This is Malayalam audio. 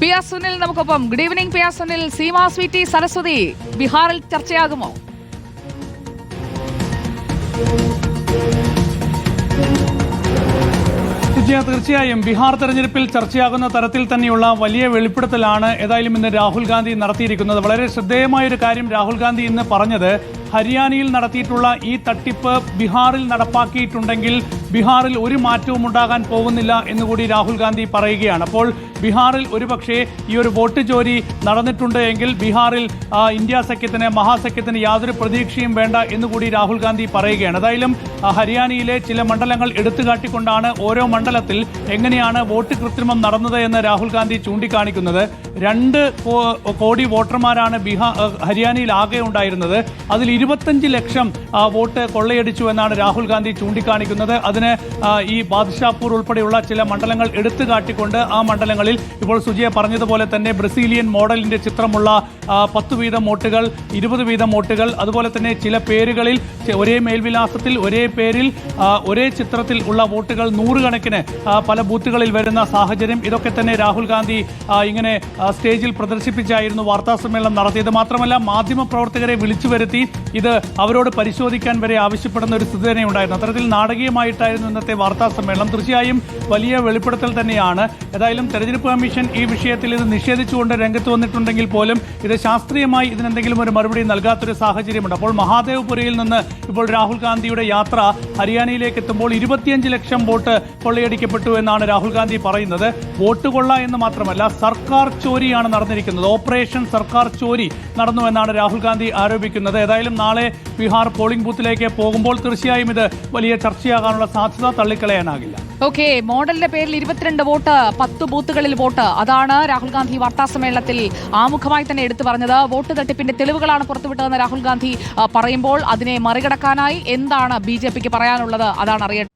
പിയ സുനിൽ നമുക്കൊപ്പം. Good evening Pia Sunil. സീമ സ്വീറ്റി സരസ്വതി ബീഹാറിൽ ചർച്ചയാകുമോ? തീർച്ചയായും ബീഹാർ തെരഞ്ഞെടുപ്പിൽ ചർച്ചയാകുന്ന തരത്തിൽ തന്നെയുള്ള വലിയ വെളിപ്പെടുത്തലാണ് ഏതായാലും ഇന്ന് രാഹുൽ ഗാന്ധി നടത്തിയിരിക്കുന്നത്. വളരെ ശ്രദ്ധേയമായൊരു കാര്യം രാഹുൽ ഗാന്ധി ഇന്ന് പറഞ്ഞത്, ഹരിയാനയിൽ നടത്തിയിട്ടുള്ള ഈ തട്ടിപ്പ് ബീഹാറിൽ നടപ്പാക്കിയിട്ടുണ്ടെങ്കിൽ ബീഹാറിൽ ഒരു മാറ്റവും ഉണ്ടാകാൻ പോകുന്നില്ല എന്നുകൂടി രാഹുൽ ഗാന്ധി പറയുകയാണ്. അപ്പോൾ ബീഹാറിൽ ഒരുപക്ഷെ ഈ ഒരു വോട്ട് ചോരി നടന്നിട്ടുണ്ട് എങ്കിൽ ബീഹാറിൽ ഇന്ത്യ സഖ്യത്തിന് മഹാസഖ്യത്തിന് യാതൊരു പ്രതീക്ഷയും വേണ്ട എന്നുകൂടി രാഹുൽ ഗാന്ധി പറയുകയാണ്. ഏതായാലും ഹരിയാനയിലെ ചില മണ്ഡലങ്ങൾ എടുത്തുകാട്ടിക്കൊണ്ടാണ് ഓരോ മണ്ഡലത്തിൽ എങ്ങനെയാണ് വോട്ട് കൃത്രിമം നടന്നത് എന്ന് രാഹുൽ ഗാന്ധി ചൂണ്ടിക്കാണിക്കുന്നത്. 2 കോടി വോട്ടർമാരാണ് ഹരിയാനയിൽ ആകെ ഉണ്ടായിരുന്നത്. അതിൽ 25 ലക്ഷം വോട്ട് കൊള്ളയടിച്ചു എന്നാണ് രാഹുൽ ഗാന്ധി ചൂണ്ടിക്കാണിക്കുന്നത്. അതിന് ഈ ബാദ്ഷാപൂർ ഉൾപ്പെടെയുള്ള ചില മണ്ഡലങ്ങൾ എടുത്തുകാട്ടിക്കൊണ്ട് ആ മണ്ഡലങ്ങളിൽ ഇപ്പോൾ സുജിയ പറഞ്ഞതുപോലെ തന്നെ ബ്രസീലിയൻ മോഡലിന്റെ ചിത്രമുള്ള 10 വീതം വോട്ടുകൾ, 20 വീതം വോട്ടുകൾ, അതുപോലെ തന്നെ ചില പേരുകളിൽ ഒരേ മേൽവിലാസത്തിൽ ഒരേ പേരിൽ ഒരേ ചിത്രത്തിൽ ഉള്ള വോട്ടുകൾ 100 കണക്കിന് പല ബൂത്തുകളിൽ വരുന്ന സാഹചര്യം, ഇതൊക്കെ തന്നെ രാഹുൽ ഗാന്ധി ഇങ്ങനെ സ്റ്റേജിൽ പ്രദർശിപ്പിച്ചായിരുന്നു വാർത്താ സമ്മേളനം നടത്തിയത്. മാത്രമല്ല മാധ്യമപ്രവർത്തകരെ വിളിച്ചു വരുത്തി ഇത് അവരോട് പരിശോധിക്കാൻ വരെ ആവശ്യപ്പെടുന്ന ഒരു സ്ഥിതി തന്നെ ഉണ്ടായിരുന്നു. അത്തരത്തിൽ നാടകീയമായിട്ടായിരുന്നു ഇന്നത്തെ വാർത്താ സമ്മേളനം. തീർച്ചയായും വലിയ വെളിപ്പെടുത്തൽ തന്നെയാണ്. ഏതായാലും തെരഞ്ഞെടുപ്പ് കമ്മീഷൻ ഈ വിഷയത്തിൽ ഇത് നിഷേധിച്ചുകൊണ്ട് രംഗത്ത് വന്നിട്ടുണ്ടെങ്കിൽ പോലും ഇത് ശാസ്ത്രീയമായി ഇതിനെന്തെങ്കിലും ഒരു മറുപടി നൽകാത്തൊരു സാഹചര്യമുണ്ട്. അപ്പോൾ മഹാദേവ്പുരയിൽ നിന്ന് ഇപ്പോൾ രാഹുൽ ഗാന്ധിയുടെ യാത്ര ഹരിയാനയിലേക്ക് എത്തുമ്പോൾ 25 ലക്ഷം വോട്ട് കൊള്ളയടിക്കപ്പെട്ടു എന്നാണ് രാഹുൽ ഗാന്ധി പറയുന്നത്. വോട്ട് കൊള്ള എന്ന് മാത്രമല്ല, സർക്കാർ ചോരിയാണ് നടന്നിരിക്കുന്നത്. ഓപ്പറേഷൻ സർക്കാർ ചോരി നടന്നു എന്നാണ് രാഹുൽ ഗാന്ധി ആരോപിക്കുന്നത്. ഏതായാലും നാളെ ബീഹാർ പോളിംഗ് ബൂത്തിലേക്ക് പോകുമ്പോൾ തീർച്ചയായും ഇത് വലിയ ചർച്ചയാകാനുള്ള സാധ്യത തള്ളിക്കളയാനാകില്ല. ഓക്കെ, മോഡലിന്റെ പേരിൽ 22 വോട്ട്, 10 ബൂത്തുകളിൽ വോട്ട്, അതാണ് രാഹുൽ ഗാന്ധി വാർത്താ സമ്മേളനത്തിൽ ആമുഖമായി തന്നെ എടുത്തു പറഞ്ഞത്. വോട്ട് തട്ടിപ്പിന്റെ തെളിവുകളാണ് പുറത്തുവിട്ടതെന്ന് രാഹുൽ ഗാന്ധി പറയുമ്പോൾ അതിനെ മറികടക്കാനായി എന്താണ് BJPക്ക് പറയാനുള്ളത്, അതാണ് അറിയേണ്ടത്.